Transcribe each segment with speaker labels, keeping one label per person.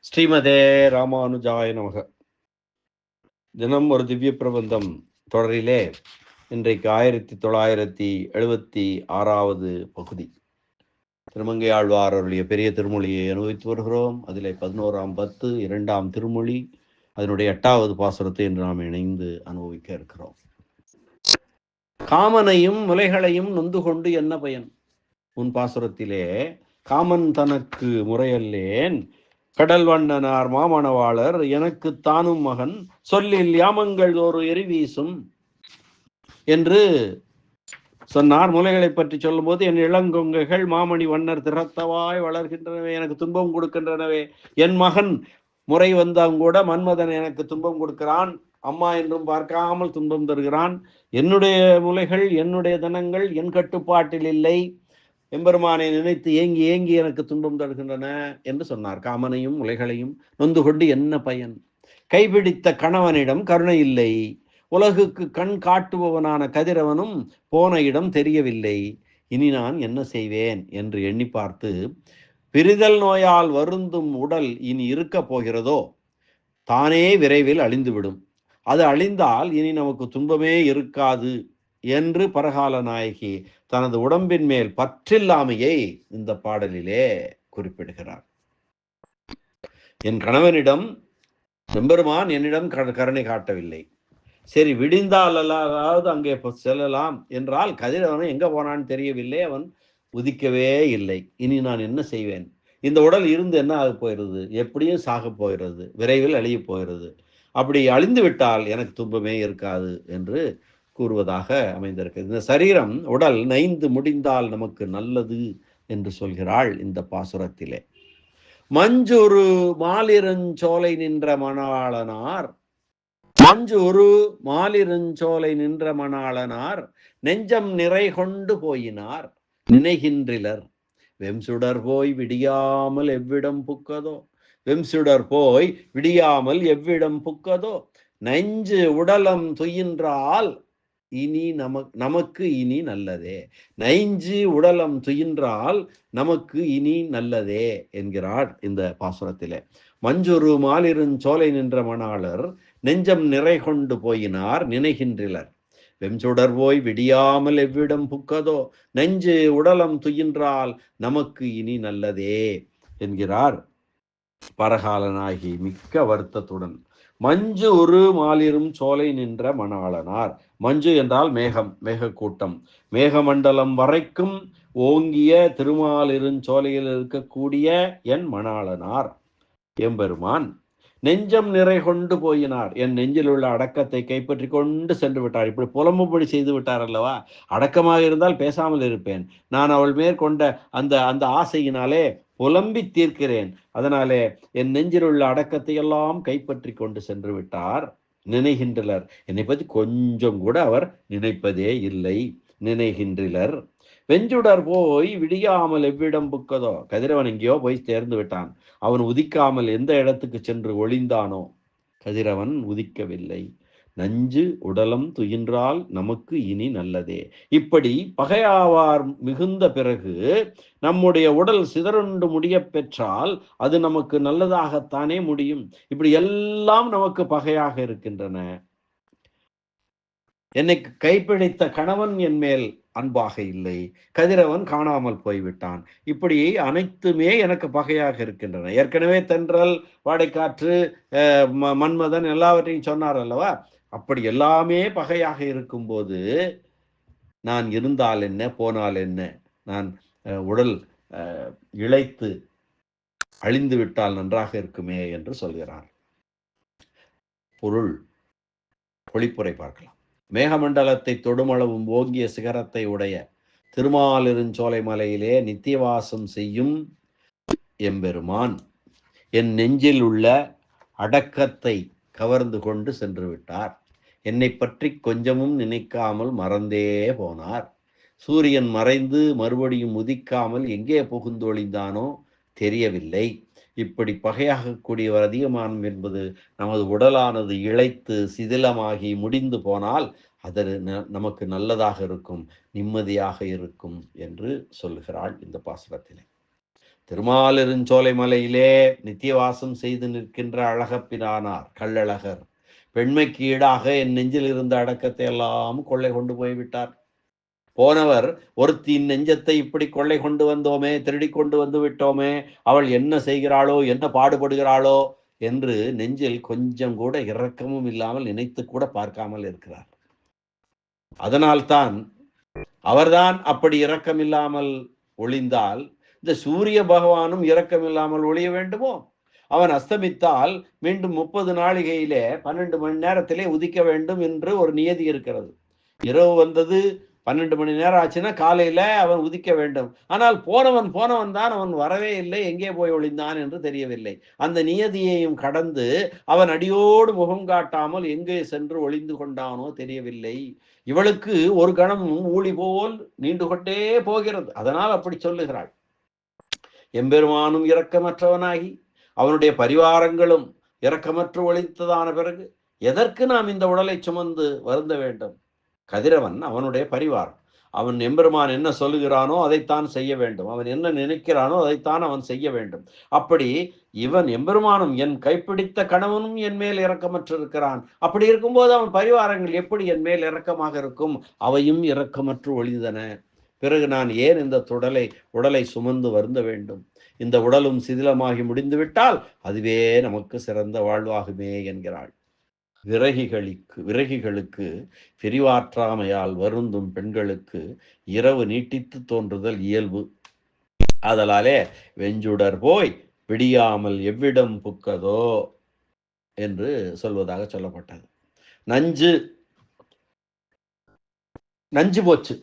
Speaker 1: ஸ்ரீமதே ராமானுஜாய நமக. தினம் ஒரு திவ்ய பிரபந்தம் தொடரிலே இன்றைக்கு 1976வது பகுதி. திருமங்கை ஆழ்வார் அவருடைய பெரிய திருமொழியை அனுபவித்து வருகிறோம். அதிலே 11ஆம் பத்து 2ஆம் திருமொழி, அதனுடைய 8வது பாசுரத்தை இன்று நாம் இணைந்து அனுபவிக்க இருக்கிறோம். காமனையும் முலைகளையும் நொந்து கொண்டு என்ன பயன்? முன் பாசுரத்திலே காமன் தனக்கு முறையல்லேன், கடல் வண்ணனார் மாமணவாளர் எனக்கு தானும் மகன், சொல்லில் யாமங்கள் ஒரு எரிவீசும் என்று சொன்னார். முலைகளை பற்றி சொல்லும் போது, என் இளங்கொங்கைகள் மாமணி வண்ணர் திறத்தவாய் வளர்கின்றனவே, எனக்கு துன்பம் கொடுக்கின்றனவே. என் மகன் முறை வந்தாங்க கூட மன்மதன் எனக்கு துன்பம் கொடுக்கிறான், அம்மா என்றும் பார்க்காமல் துன்பம் தருகிறான். என்னுடைய முலைகள் என்னுடைய தனங்கள் என் கட்டுப்பாட்டில் இல்லை, எம்பெருமானை நினைத்து ஏங்கி ஏங்கி எனக்கு துன்பம் தருகின்றன என்று சொன்னார். காமனையும் முலைகளையும் நொந்து கொண்டு என்ன பயன்? கைபிடித்த கணவனிடம் கருணை இல்லை, உலகுக்கு கண் காட்டுபவனான கதிரவனும் போன இடம் தெரியவில்லை, இனி நான் என்ன செய்வேன் என்று எண்ணி பார்த்து, பிரிதல் நோயால் வருந்தும் உடல் இனி இருக்க போகிறதோ? தானே விரைவில் அழிந்துவிடும், அது அழிந்தால் இனி நமக்கு துன்பமே இருக்காது என்று பரகால நாயகி தனது உடம்பின் மேல் பற்றில்லாமையை இந்த பாடலிலே குறிப்பிடுகிறார். என் கணவனிடம் எம்பெருமான் என்னிடம் கருணை காட்டவில்லை, சரி விடிந்தால் அல்லாதாவது அங்கே செல்லலாம் என்றால் கதிரவன் எங்க போனான்னு தெரியவில்லை, அவன் உதிக்கவே இல்லை, இனி நான் என்ன செய்வேன்? இந்த உடல் இருந்து என்ன ஆக போகிறது? எப்படியும் சாக போகிறது, விரைவில் அழிய போகிறது, அப்படி அழிந்து விட்டால் எனக்கு துன்பமே இருக்காது என்று கூறுவதாக அமைந்திருக்கிறது. இந்த சரீரம் உடல் நைந்து முடிந்தால் நமக்கு நல்லது என்று சொல்கிறாள் இந்த பாசுரத்திலே. மஞ்சொரு மாலிருஞ்சோலை நின்ற மணாளனார், மஞ்சொரு மாலிருஞ்சோலை நின்ற மணாளனார் நெஞ்சம் நிறை கொண்டு போயினார் நினைகின்றிலர், வெம்சுடர் போய் விடியாமல் எவ்விடம் புக்கதோ, வெம்சுடர் போய் விடியாமல் எவ்விடம் புக்கதோ, நெஞ்சு உடலம் துயின்றால் இனி நமக்கு இனி நல்லதே, நைஞ்சு உடலம் துயின்றால் நமக்கு இனி நல்லதே என்கிறார் இந்த பாசுரத்திலே. மஞ்சொரு மாலிருஞ்சோலை நின்ற மணாளர் நெஞ்சம் நிறை கொண்டு போயினார் நினைகின்றிலர், வெம்சுடர் போய் விடியாமல் எவ்விடம் புக்கதோ, நெஞ்சு உடலம் துயின்றால் நமக்கு இனி நல்லதே என்கிறார் பரகாலனாகி மிக்க வருத்தத்துடன். மஞ்சு ஒரு மாலிரும் சோலை நின்ற மணாளனார். மஞ்சு என்றால் மேகம், மேகக்கூட்டம், மேகமண்டலம் வரைக்கும் ஓங்கிய திருமாலிருஞ்சோலையில் இருக்கக்கூடிய என் மணாளனார் எம்பெருமான் நெஞ்சம் நிறை கொண்டு போயினார், என் நெஞ்சில் உள்ள அடக்கத்தை கைப்பற்றி கொண்டு சென்று விட்டார். இப்படி புலம்புபடி செய்து விட்டார் அல்லவா? அடக்கமாக இருந்தால் பேசாமல் இருப்பேன், நான் அவள் மேற்கொண்ட அந்த அந்த ஆசையினாலே புலம்பி தீர்க்கிறேன், அதனாலே என் நெஞ்சில் உள்ள அடக்கத்தை எல்லாம் கைப்பற்றி கொண்டு சென்று விட்டார். நினைகின்றனர், என்னை பற்றி கொஞ்சம் கூட அவர் நினைப்பதே இல்லை. நினைகின்றனர், வெஞ்சுடர் போய் விடியாமல் எவ்விடம் புக்கதோ, கதிரவன் எங்கேயோ போய் சேர்ந்து விட்டான், அவன் உதிக்காமல் எந்த இடத்துக்கு சென்று ஒளிந்தானோ, கதிரவன் உதிக்கவில்லை, நஞ்சு உடலம் துயின்றால் நமக்கு இனி நல்லதே. இப்படி பகையாவார் மிகுந்த பிறகு நம்முடைய உடல் சிதறுண்டு முடிய பெற்றால் அது நமக்கு நல்லதாகத்தானே முடியும். இப்படி எல்லாம் நமக்கு பகையாக இருக்கின்றன. என்னை கைப்பிடித்த கணவன் என் மேல் அன்பாக இல்லை, கதிரவன் காணாமல் போய்விட்டான், இப்படி அனைத்துமே எனக்கு பகையாக இருக்கின்றன. ஏற்கனவே தென்றல், வாடைக்காற்று, மன்மதன் எல்லாவற்றையும் சொன்னார் அல்லவா? அப்படி எல்லாமே பகையாக இருக்கும்போது நான் இருந்தால் என்ன, போனால் என்ன? நான் உடல் இழைத்து அழிந்து விட்டால் நன்றாக இருக்குமே என்று சொல்கிறார். பொருள் பொழிப்புரை பார்க்கலாம். மேகமண்டலத்தை தொடுமளவும் ஓங்கிய சிகரத்தை உடைய திருமாலிருஞ்சோலை மலையிலே நித்தியவாசம் செய்யும் எம்பெருமான் என் நெஞ்சில் உள்ள அடக்கத்தை கவர்ந்து கொண்டு சென்று விட்டார். என்னை பற்றி கொஞ்சமும் நினைக்காமல் மறந்தே போனார். சூரியன் மறைந்து மறுபடியும் உதிக்காமல் எங்கே புகுந்தொழிந்தானோ தெரியவில்லை. இப்படி பகையாகக்கூடியவர் அதிகமானம் என்பது நமது உடலானது இழைத்து சிதிலமாகி முடிந்து போனால் அது நமக்கு நல்லதாக இருக்கும், நிம்மதியாக இருக்கும் என்று சொல்கிறாள் இந்த பாசுரத்திலே. திருமாலிருஞ்சோலை மலையிலே நித்தியவாசம் செய்து நிற்கின்ற அழகப்பிரானார் கள்ளழகர் பெண்மைக்கு ஈடாக என் நெஞ்சில் இருந்த அடக்கத்தை எல்லாம் கொள்ளை கொண்டு போய்விட்டார். போனவர் ஒருத்தியின் நெஞ்சத்தை இப்படி கொள்ளை கொண்டு வந்தோமே, திருடி கொண்டு வந்து விட்டோமே, அவள் என்ன செய்கிறாளோ, என்ன பாடுபடுகிறாளோ என்று நெஞ்சில் கொஞ்சம் கூட இரக்கமும் இல்லாமல் நினைத்து கூட பார்க்காமல் இருக்கிறார். அதனால்தான் அவர்தான் அப்படி இரக்கமில்லாமல் ஒளிந்தால் இந்த சூரிய பகவானும் இரக்கமில்லாமல் ஒளிய வேண்டுமோ? அவன் அஸ்தமித்தால் மீண்டும் 30 நாழிகையிலே 12 மணி நேரத்திலே உதிக்க வேண்டும் என்று ஒரு நியதி இருக்கிறது. இரவு வந்தது, 12 மணி நேரம் ஆச்சுன்னா காலையில அவன் உதிக்க வேண்டும். ஆனால் போனவன் தான், அவன் வரவே இல்லை, எங்கே போய் ஒளிந்தான் என்று தெரியவில்லை. அந்த நியதியையும் கடந்து அவன் அடியோடு முகம் காட்டாமல் எங்கே சென்று ஒளிந்து கொண்டானோ தெரியவில்லை. இவளுக்கு ஒரு கணம் ஊழி போல் நீண்டு கொண்டே போகிறது. அதனால் அப்படி சொல்லுகிறாள். எம்பெருமானும் இரக்கமற்றவனாகி அவனுடைய பரிவாரங்களும் இரக்கமற்று ஒழித்ததான பிறகு எதற்கு நாம் இந்த உடலை சுமந்து வருந்த வேண்டும்? கதிரவன் அவனுடைய பரிவாரம். அவன் எம்பெருமான் என்ன சொல்லுகிறானோ அதைத்தான் செய்ய வேண்டும். அவன் என்ன நினைக்கிறானோ அதைத்தான் அவன் செய்ய வேண்டும். அப்படி இவன் எம்பெருமானும் என் கைப்பிடித்த கணவனும் என் மேல் இரக்கமற்றிருக்கிறான். அப்படி இருக்கும்போது அவன் பரிவாரங்கள் எப்படி என் மேல் இரக்கமாக இருக்கும்? அவையும் இரக்கமற்று ஒழிந்தன. பிறகு நான் ஏன் இந்த உடலை சுமந்து வருந்த வேண்டும்? இந்த உடலும் சிதிலமாகி முடிந்துவிட்டால் அதுவே நமக்கு சிறந்த வாழ்வாகுமே என்கிறாள். விறகிகளுக்கு பிரிவாற்றாமையால் வருந்தும் பெண்களுக்கு இரவு நீட்டித்து தோன்றுதல் இயல்பு. ஆதலாலே வெஞ்சுடர் போய் விடியாமல் எவ்விடம் புக்கதோ என்று சொல்வதாக சொல்லப்பட்டது. நஞ்சு போச்சு,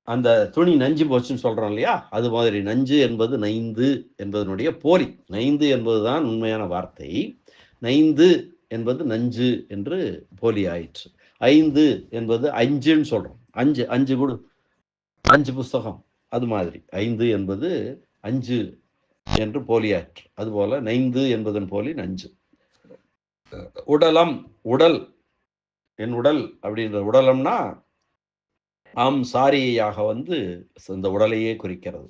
Speaker 1: அந்த துணி நஞ்சு போச்சுன்னு சொல்றோம் இல்லையா? அது மாதிரி நஞ்சு என்பது நைந்து என்பதனுடைய போலி. நைந்து என்பதுதான் உண்மையான வார்த்தை. நைந்து என்பது நஞ்சு என்று போலி ஆயிற்று. 5 என்பது 5ன்னு சொல்றோம். 5 கூட 5 புஸ்தகம், அது மாதிரி 5 என்பது 5 என்று போலியாயிற்று. அதுபோல நைந்து என்பதன் போலி நஞ்சு. உடல், என் உடல் அப்படின்ற உடலம்னா சாரியாக இந்த உடலையே குறிக்கிறது.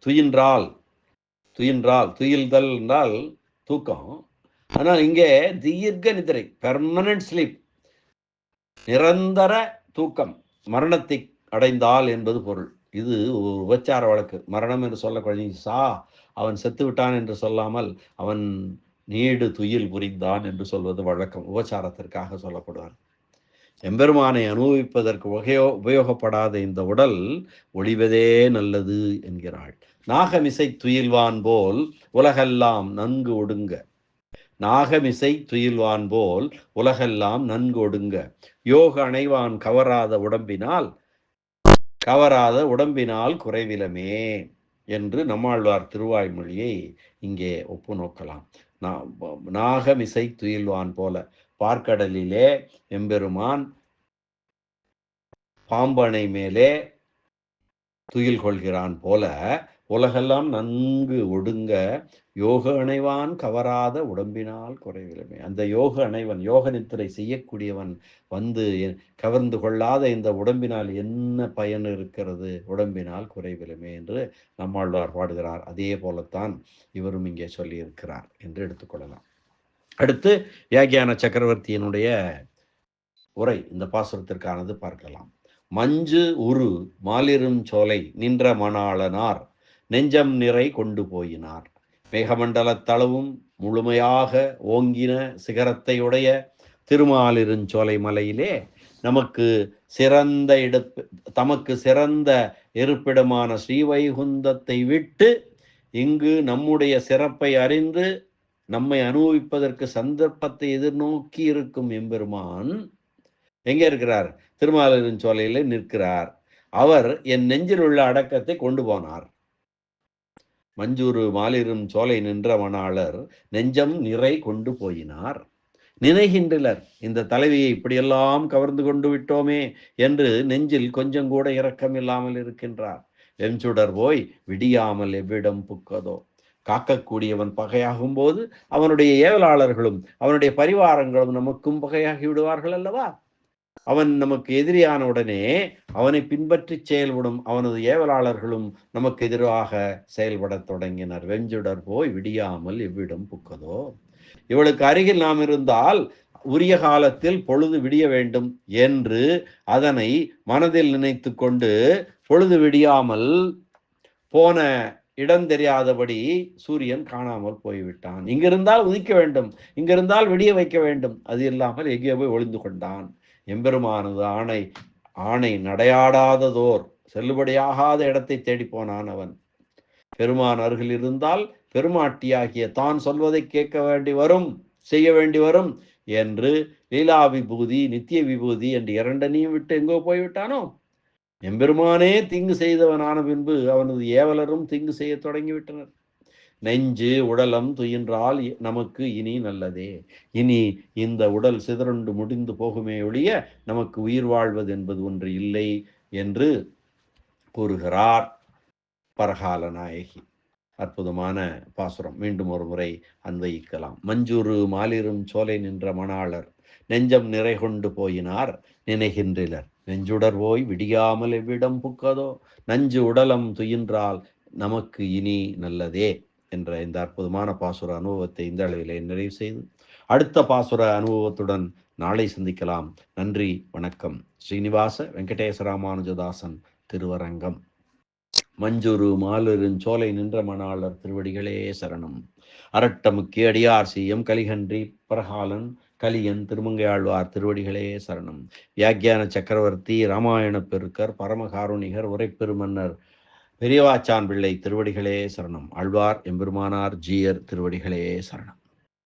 Speaker 1: துயில்தல் என்றால் தூக்கம். ஆனால் இங்கே தீர்க்க நிதிரை, பெர்மனன்ட் ஸ்லீப், நிரந்தர தூக்கம், மரணத்தை அடைந்தால் என்பது பொருள். இது ஒரு உபச்சார வழக்கு. மரணம் என்று சொல்ல அவன் செத்து விட்டான் என்று சொல்லாமல் அவன் நீடு துயில் புரிந்தான் என்று சொல்வது வழக்கம். உபச்சாரத்திற்காக சொல்லப்படுவார். எம்பெருமானை அனுபவிப்பதற்கு உபயோகப்படாத இந்த உடல் ஒளிவதே நல்லது என்கிறாள். நாகமிசை துயில்வான் போல் உலகெல்லாம் நன்கு ஒடுங்க. நாகமிசை துயில்வான் போல் உலகெல்லாம் நன்கு ஒடுங்க. யோக அணைவான் கவராத உடம்பினால் குறைவிலமே என்று நம்மாழ்வார் திருவாய்மொழியை இங்கே ஒப்பு நோக்கலாம். நாகமிசை துயில்வான் போல, பார்க்கடலிலே எம்பெருமான் பாம்பனை மேலே துயில் கொள்கிறான் போல உலகெல்லாம் நன்கு ஒடுங்க யோக அணைவான் கவராத உடம்பினால் குறைவிலுமே. அந்த யோக அணைவன், யோக நித்திரை செய்யக்கூடியவன் கவர்ந்து கொள்ளாத இந்த உடம்பினால் என்ன பயன் இருக்கிறது? உடம்பினால் குறைவிலுமே என்று நம்மாழ்வார் பாடுகிறார். அதே போலத்தான் இவரும் இங்கே சொல்லியிருக்கிறார் என்று எடுத்துக்கொள்ளலாம். அடுத்து வியாக்கியான சக்கரவர்த்தியினுடைய உரை இந்த பாசுரத்திற்கானது பார்க்கலாம். மஞ்சு உரு மாலிரும் சோலை நின்ற மணாளனார் நெஞ்சம் நிறை கொண்டு போயினார். மேகமண்டலத்தளவும் முழுமையாக ஓங்கின சிகரத்தை உடைய திருமாலிருஞ்சோலை மலையிலே தமக்கு சிறந்த இருப்பிடமான ஸ்ரீவைகுந்தத்தை விட்டு இங்கு நம்முடைய சிறப்பை அறிந்து நம்மை அனுபவிப்பதற்கு சந்தர்ப்பத்தை எதிர்நோக்கி இருக்கும் எம்பெருமான் எங்கே இருக்கிறார்? திருமாலிருஞ்சோலையிலே நிற்கிறார். அவர் என் நெஞ்சில் உள்ள அடக்கத்தை கொண்டு போனார். மஞ்சூறு மாலிரும் சோலை நின்ற மணாளர் நெஞ்சம் நிறை கொண்டு போயினார். நினைகின்றனர், இந்த தலைவியை இப்படியெல்லாம் கவர்ந்து கொண்டு விட்டோமே என்று நெஞ்சில் கொஞ்சம் கூட இரக்கம் இல்லாமல் இருக்கின்றார். வெஞ்சுடர் போய் விடியாமல் எவ்விடம் புக்கதோ. காக்கக்கூடியவன் பகையாகும் போது அவனுடைய ஏவலாளர்களும் அவனுடைய பரிவாரங்களும் நமக்கும் பகையாகி விடுவார்கள் அல்லவா? அவன் நமக்கு எதிரியான உடனே அவனை பின்பற்றி செயல்படும் அவனது ஏவலாளர்களும் நமக்கு எதிராக செயல்படத் தொடங்கினர். வெஞ்சுடர் போய் விடியாமல் எவ்விடம் புக்கதோ. இவளுக்கு அருகில் நாம் இருந்தால் உரிய காலத்தில் பொழுது விடிய வேண்டும் என்று அதனை மனதில் நினைத்து கொண்டு பொழுது விடியாமல் போன இடம் தெரியாதபடி சூரியன் காணாமல் போய்விட்டான். இங்கிருந்தால் உதிக்க வேண்டும், இங்கிருந்தால் விடிய வைக்க வேண்டும், அது இல்லாமல் எங்கே போய் ஒளிந்து கொண்டான். எம்பெருமானது ஆணை நடையாடாததோர் செல்லுபடியாகாத இடத்தை தேடி போனான் அவன். பெருமான் அருகில் இருந்தால் பெருமாட்டியாகிய தான் சொல்வதை கேட்க வேண்டி வரும், செய்ய வேண்டி வரும் என்று லீலா விபூதி நித்திய விபூதி என்று இரண்டனையும் விட்டு எங்கோ போய்விட்டானோ. எம்பெருமானே தீங்கு செய்தவனான பின்பு அவனது ஏவலரும் தீங்கு செய்ய தொடங்கிவிட்டனர். நெஞ்சு உடலம் துயின்றால் நமக்கு இனி நல்லதே. இனி இந்த உடல் சிதறண்டு முடிந்து போகுமே ஒழிய நமக்கு உயிர் வாழ்வது என்பது ஒன்று இல்லை என்று கூறுகிறார் பரகால நாயகி. அற்புதமான பாசுரம். மீண்டும் ஒரு முறை அன்வயிக்கலாம். மஞ்சூறு மாலிரும் சோலை நின்ற மணாளர் நெஞ்சம் நிறை கொண்டு போயினார் நினைகின்றனர். நெஞ்சுடர் போய் விடியாமல் எவ்விடம் புக்கதோ. நஞ்சு உடலம் துயின்றால் நமக்கு இனி நல்லதே என்ற இந்த அற்புதமான பாசுர அனுபவத்தை இந்த அளவிலே நிறைவு செய்து அடுத்த பாசுர அனுபவத்துடன் நாளை சந்திக்கலாம். நன்றி, வணக்கம். ஸ்ரீனிவாச வெங்கடேச ராமானுஜதாசன் திருவரங்கம். மஞ்சுரு மாலுருஞ்சோலை நின்ற மணாளர் திருவடிகளே சரணம். அரட்டமுக்கி அடியார் செய்யம் கலிகன்றி பரகாலன் கலியன் திருமங்கையாழ்வார் திருவடிகளே சரணம். வியாக்கியான சக்கரவர்த்தி ராமாயண பெருக்கர் பரமகாருணிகர் உரைப்பெருமன்னர் பெரியவாச்சான் பிள்ளை திருவடிகளே சரணம். ஆழ்வார் எம்பெருமானார் ஜீயர் திருவடிகளே சரணம்.